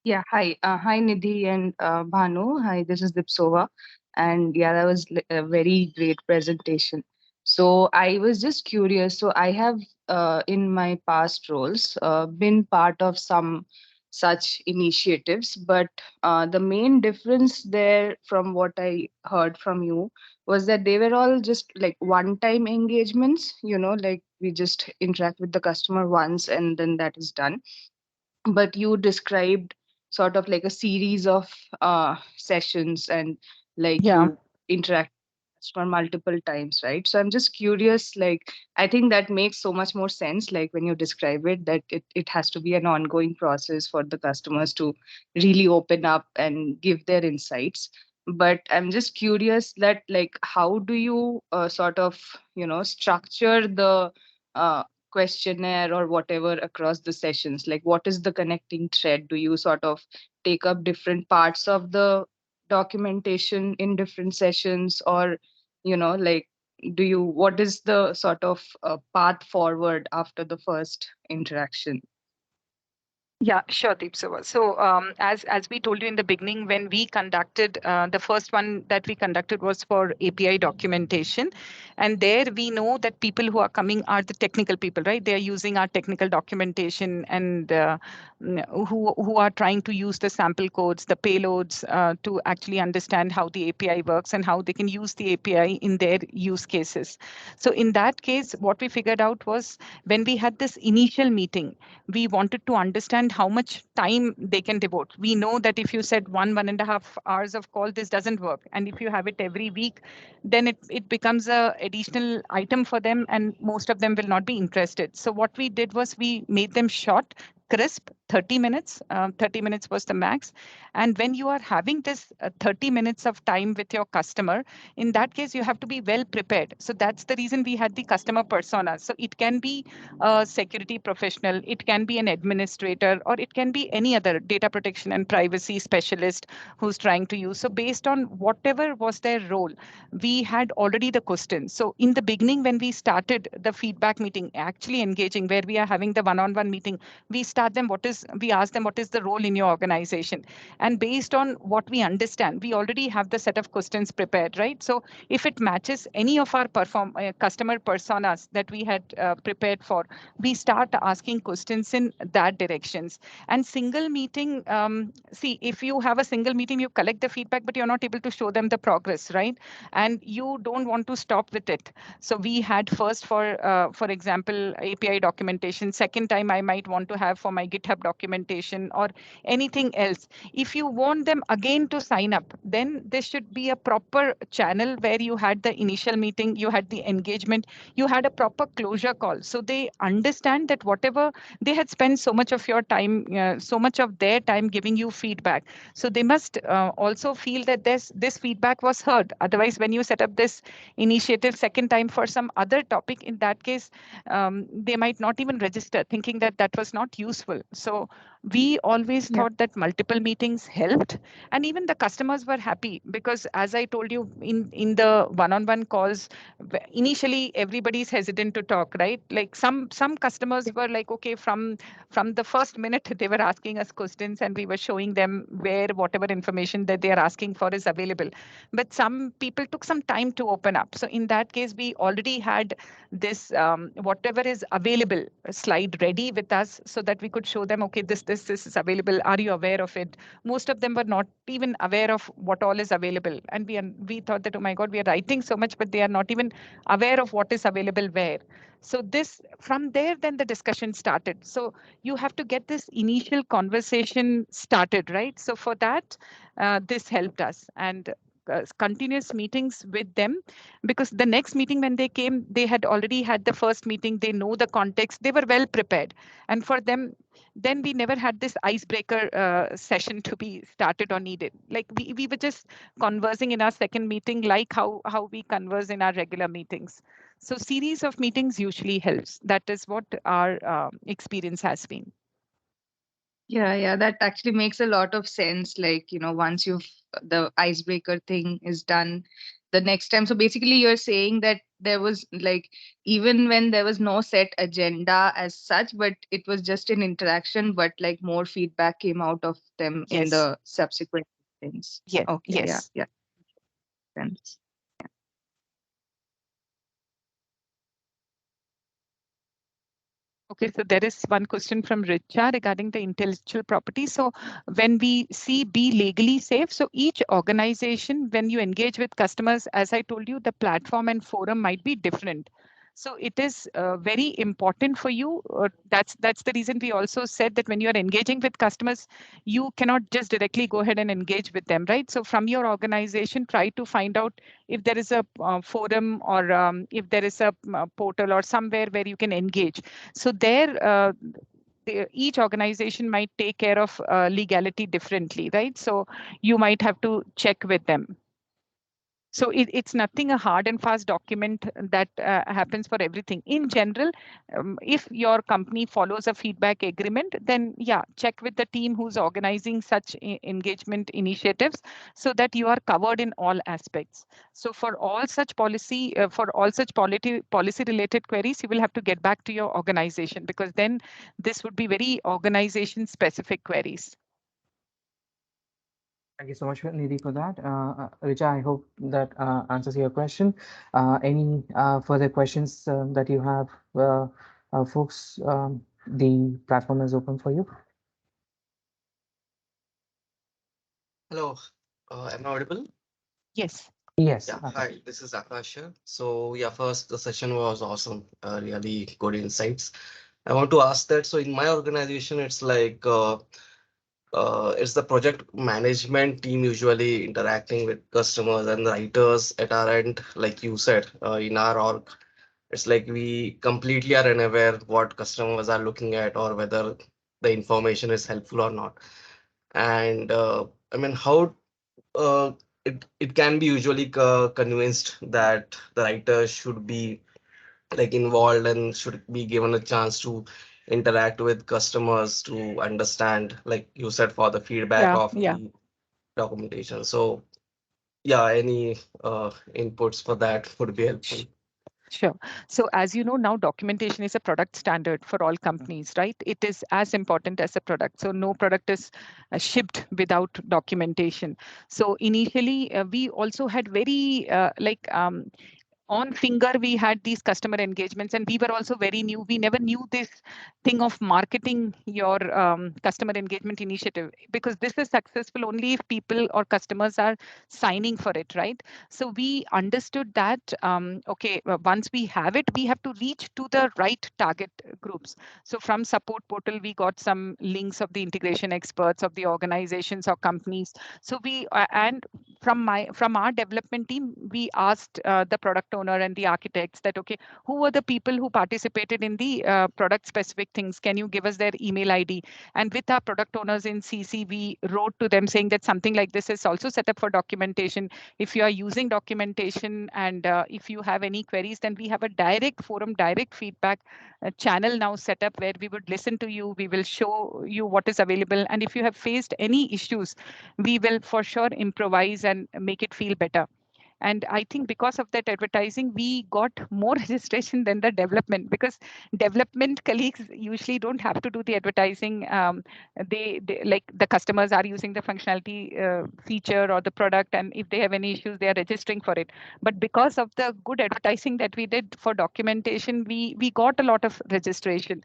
Yeah, hi. Hi, Nidhi and Bhanu. Hi, this is Dipsova. And yeah, that was a very great presentation. So I was just curious. So I have, in my past roles, been part of some such initiatives, but the main difference there from what I heard from you was that they were all just like one-time engagements, like we just interact with the customer once and then that is done. But you described sort of like a series of sessions and like Yeah. you interact for multiple times, right? So I'm just curious, like I think that makes so much more sense, like when you describe it, that it has to be an ongoing process for the customers to really open up and give their insights. But I'm just curious that like how do you sort of structure the questionnaire or whatever across the sessions? Like what is the connecting thread? Do you sort of take up different parts of the documentation in different sessions, or like what is the sort of path forward after the first interaction? Yeah, sure, Deepsova. So as we told you in the beginning, when we conducted the first one that we conducted was for API documentation, And there we know that people who are coming are the technical people, right? They are using our technical documentation and who are trying to use the sample codes, the payloads to actually understand how the API works and how they can use the API in their use cases. So in that case, what we figured out was when we had this initial meeting, we wanted to understand how much time they can devote. We know that if you said 1.5 hours of call, this doesn't work. And if you have it every week, then it becomes a additional item for them and most of them will not be interested. So what we did was we made them short, crisp, 30 minutes. 30 minutes was the max. And when you are having this 30 minutes of time with your customer, in that case, you have to be well prepared. So that's the reason we had the customer persona. So it can be a security professional, it can be an administrator, or it can be any other data protection and privacy specialist who's trying to use. So based on whatever was their role, we had already the questions. So in the beginning, when we started the feedback meeting, actually engaging where we are having the one-on-one meeting, we ask them what is the role in your organization. And based on what we understand, we already have the set of questions prepared, right? So if it matches any of our customer personas that we had prepared for, we start asking questions in that directions. And single meeting, see, if you have a single meeting, you collect the feedback, but you're not able to show them the progress, right? And you don't want to stop with it. So we had first for example, API documentation. Second time, I might want to have for my GitHub documentation or anything else. If you want them again to sign up, then there should be a proper channel where you had the initial meeting, you had the engagement, you had a proper closure call. So they understand that whatever they had spent so much of your time, so much of their time giving you feedback. So they must also feel that this feedback was heard. Otherwise, when you set up this initiative second time for some other topic, in that case, they might not even register, thinking that that was not useful. So we always thought that multiple meetings helped, and even the customers were happy because, as I told you, in the one-on-one calls, initially everybody's hesitant to talk, right? Like some customers were like, okay, from the first minute they were asking us questions and we were showing them where whatever information that they are asking for is available. But some people took some time to open up. So in that case, we already had this whatever is available slide ready with us so that we could show them, okay, this is available. Are you aware of it? Most of them were not even aware of what all is available. And we thought that, oh my God, we are writing so much, but they are not even aware of what is available where. So this, from there, then the discussion started. So you have to get this initial conversation started, right? So for that, this helped us. And continuous meetings with them, because the next meeting when they came, they had already had the first meeting, they know the context, they were well prepared. And for them, then we never had this icebreaker session to be started or needed. Like we were just conversing in our second meeting, like how we converse in our regular meetings. So series of meetings usually helps. That is what our experience has been. Yeah, that actually makes a lot of sense. Like, once the icebreaker thing is done, the next time. So basically, you're saying that there was like, even when there was no set agenda as such, but it was just an interaction, but like more feedback came out of them in Yes. the subsequent things. Yeah. Okay, Yes. yeah. Sense. Okay, so there is one question from Richa regarding the intellectual property. So when we see be legally safe, so each organization, when you engage with customers, as I told you, the platform and forum might be different. So it is very important for you. That's the reason we also said that when you are engaging with customers, you cannot just directly go ahead and engage with them, right? So from your organization, try to find out if there is a forum or if there is a portal or somewhere where you can engage. So there, each organization might take care of legality differently, right? So you might have to check with them. So it's nothing a hard and fast document that happens for everything. In general, if your company follows a feedback agreement, then yeah, check with the team who's organizing such engagement initiatives so that you are covered in all aspects. So for all such policy related queries, you will have to get back to your organization, because then this would be very organization specific queries. Thank you so much, Nidhi, for that. Richa, I hope that answers your question. Any further questions that you have, folks? The platform is open for you. Hello, am I audible? Yes. Yes. Yeah, Akash. hi, this is Akash here. So yeah, first the session was awesome, really good insights. I want to ask that, so in my organization, it's like it's the project management team usually interacting with customers and writers at our end, like you said, in our org. It's like we completely are unaware what customers are looking at or whether the information is helpful or not. And I mean, how uh, it can be usually convinced that the writer should be like involved and should be given a chance to interact with customers to understand, like you said, for the feedback Yeah, of yeah. the documentation. So yeah, any inputs for that would be helpful. Sure. So as you know, now documentation is a product standard for all companies, right? It is as important as a product. So no product is shipped without documentation. So initially, we also had very on finger we had these customer engagements, and we were also very new. We never knew this thing of marketing your customer engagement initiative, because this is successful only if people or customers are signing for it, right? So we understood that okay, once we have it, we have to reach to the right target groups. So from support portal we got some links of the integration experts of the organizations or companies. So we and from our development team, we asked the product owner and the architects that, okay, who were the people who participated in the product specific things? Can you give us their email ID? And with our product owners in CC, we wrote to them saying that something like this is also set up for documentation. If you are using documentation and if you have any queries, then we have a direct forum, direct feedback channel now set up where we would listen to you. We will show you what is available. And if you have faced any issues, we will for sure improvise and make it feel better. And I think because of that advertising, we got more registration than the development, because development colleagues usually don't have to do the advertising. They like the customers are using the functionality feature or the product, and if they have any issues, they are registering for it. But because of the good advertising that we did for documentation, we got a lot of registration.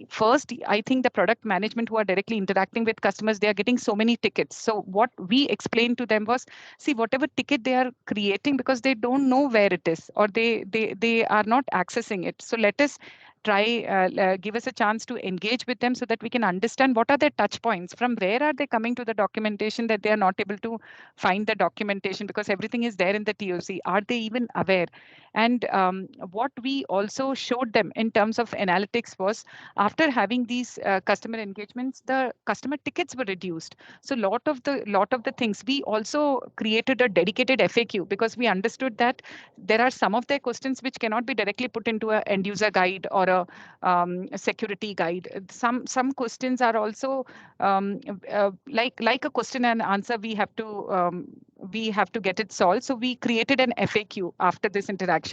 First, I think the product management who are directly interacting with customers, they are getting so many tickets. So what we explained to them was, see, whatever ticket they are creating, because they don't know where it is, or they are not accessing it. So let us try give us a chance to engage with them so that we can understand what are their touch points, from where are they coming to the documentation that they are not able to find the documentation, because everything is there in the TOC. Are they even aware? And what we also showed them in terms of analytics was, after having these customer engagements, the customer tickets were reduced. So lot of the things, we also created a dedicated FAQ, because we understood that there are some of their questions which cannot be directly put into a end user guide or a security guide. Some questions are also like a question and answer. We have to get it solved. So we created an FAQ after this interaction.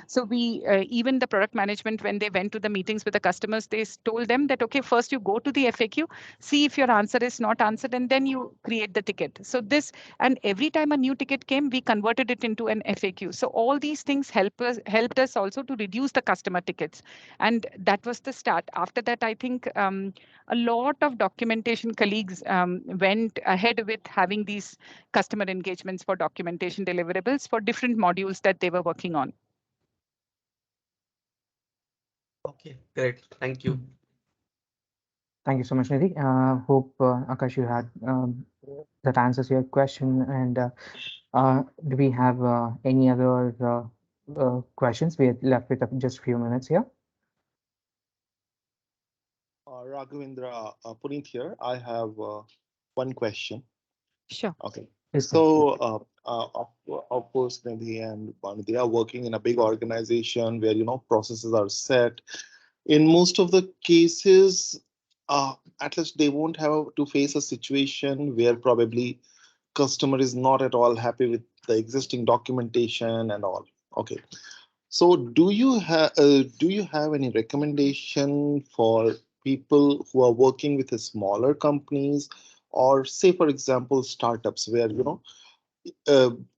So we even the product management, when they went to the meetings with the customers, they told them that, okay, first you go to the FAQ, see if your answer is not answered, and then you create the ticket. So this, and every time a new ticket came, we converted it into an FAQ. So all these things helped us also to reduce the customer tickets. And that was the start. After that, I think a lot of documentation colleagues went ahead with having these customer engagements for documentation deliverables for different modules that they were working on. Okay, great. Thank you. Thank you so much, Nidhi. Hope, Akash, you had that answers your question. And do we have any other questions? We are left with just a few minutes here. Raghavendra, Puneet here. I have one question. Sure. Okay. Yes, So, of course, Nidhi and Banu, they are working in a big organization where, processes are set. In most of the cases, at least they won't have to face a situation where probably customer is not at all happy with the existing documentation and all. Okay. So do you have any recommendation for people who are working with the smaller companies Or say, for example, startups where,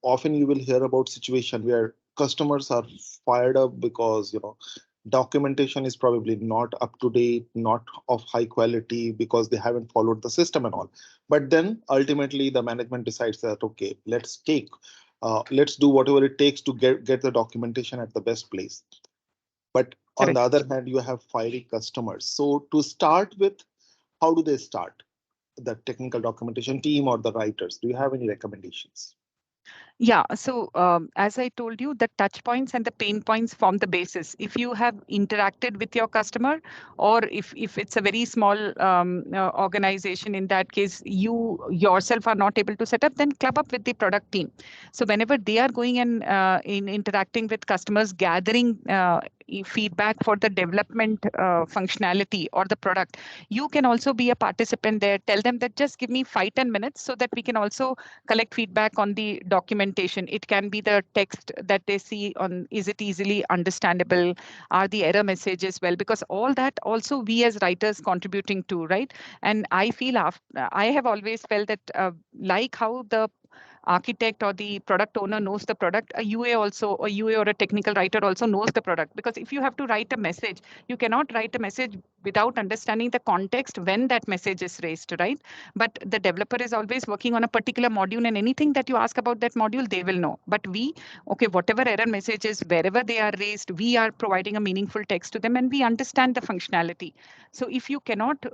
often you will hear about situation where customers are fired up because, documentation is probably not up to date, not of high quality, because they haven't followed the system and all. But then ultimately the management decides that, okay, let's do whatever it takes to get the documentation at the best place. But on the Correct. other hand, you have fiery customers. So to start with, how do they start? The technical documentation team or the writers? Do you have any recommendations? Yeah, so as I told you, the touch points and the pain points form the basis. If you have interacted with your customer, or if it's a very small organization, in that case, you yourself are not able to set up, then club up with the product team. So whenever they are going and in interacting with customers, gathering feedback for the development functionality or the product, you can also be a participant there. Tell them that just give me 5-10 minutes so that we can also collect feedback on the documentation. It can be the text that they see on, is it easily understandable? Are the error messages well? Because all that also we as writers contributing to, right? And I feel I have always felt that like how the architect or the product owner knows the product, a UA or a technical writer also knows the product. Because if you have to write a message, you cannot write a message without understanding the context when that message is raised, right? But the developer is always working on a particular module, and anything that you ask about that module, they will know. But whatever error messages, wherever they are raised, we are providing a meaningful text to them and we understand the functionality. So if you cannot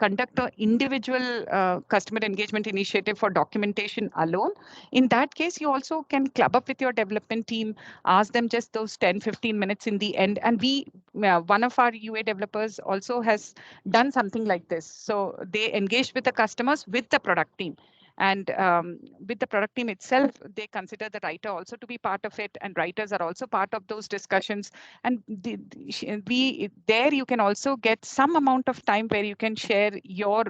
conduct an individual customer engagement initiative for documentation alone, in that case, you also can club up with your development team, ask them just those 10-15 minutes in the end. And one of our UA developers also has done something like this. So they engaged with the customers with the product team. And with the product team itself, they consider the writer also to be part of it, and writers are also part of those discussions. And there you can also get some amount of time where you can share your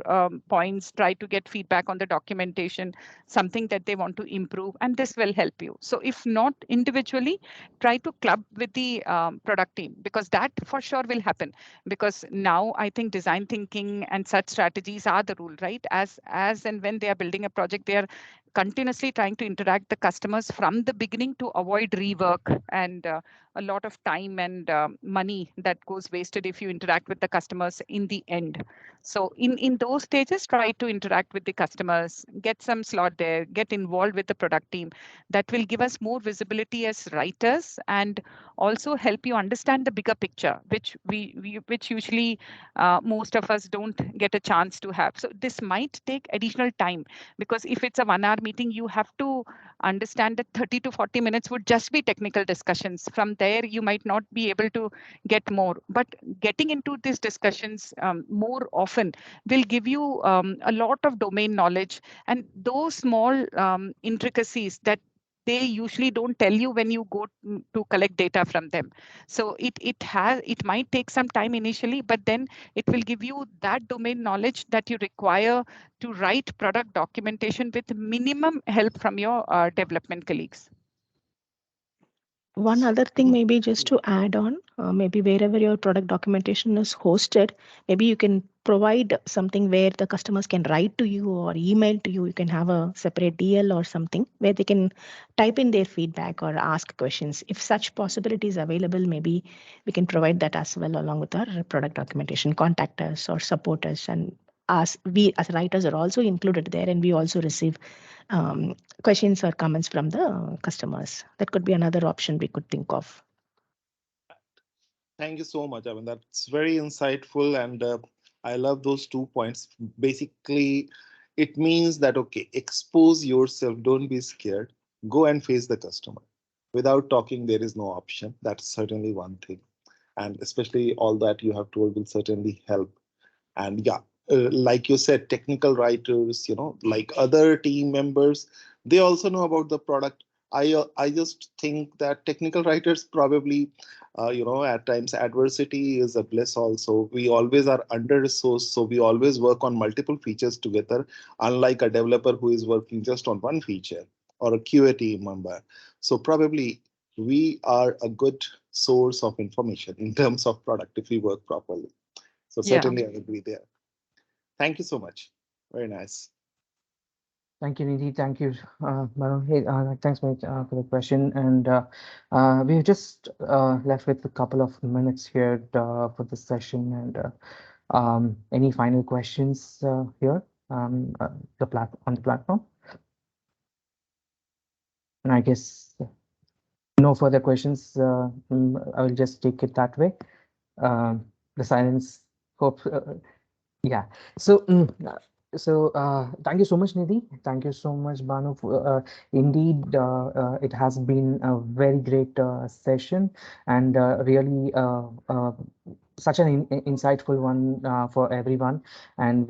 points, try to get feedback on the documentation, something that they want to improve, and this will help you. So if not individually, try to club with the product team, because that for sure will happen. Because now I think design thinking and such strategies are the rule, right? As and when they are building a project, they are continuously trying to interact the customers from the beginning to avoid rework and a lot of time and money that goes wasted if you interact with the customers in the end. So in those stages, try to interact with the customers, get some slot there, get involved with the product team. That will give us more visibility as writers and also help you understand the bigger picture, which usually most of us don't get a chance to have. So this might take additional time, because if it's a 1 hour meeting, you have to understand that 30 to 40 minutes would just be technical discussions. From there, you might not be able to get more. But getting into these discussions more often will give you a lot of domain knowledge, and those small intricacies that they usually don't tell you when you go to collect data from them. So it might take some time initially, but then it will give you that domain knowledge that you require to write product documentation with minimum help from your development colleagues. One other thing, maybe just to add on, maybe wherever your product documentation is hosted, maybe you can provide something where the customers can write to you or email to you. You can have a separate DL or something where they can type in their feedback or ask questions. If such possibility is available, maybe we can provide that as well along with our product documentation. Contact us or support us, and we as writers are also included there, and we also receive questions or comments from the customers. That could be another option we could think of. Thank you so much. I mean, that's very insightful, and I love those 2 points. Basically, it means that, okay, expose yourself, don't be scared, go and face the customer. Without talking, there is no option. That's certainly one thing. And especially all that you have told will certainly help. And yeah, like you said, technical writers, like other team members, they also know about the product. I just think that technical writers probably, at times adversity is a bliss also. We always are under resourced, so we always work on multiple features together, unlike a developer who is working just on one feature, or a QA team member. So probably we are a good source of information in terms of product if we work properly. So Yeah. certainly I agree there. Thank you so much. Very nice. Thank you, Nidhi. Thank you, Manu. Hey, thanks, mate, for the question. And we've just left with a couple of minutes here for this session. And any final questions here on the platform? And I guess no further questions. I will just take it that way. The silence. Hope. Yeah. So, thank you so much, Nidhi. Thank you so much, Banu. Indeed, it has been a very great session and really such an insightful one for everyone. And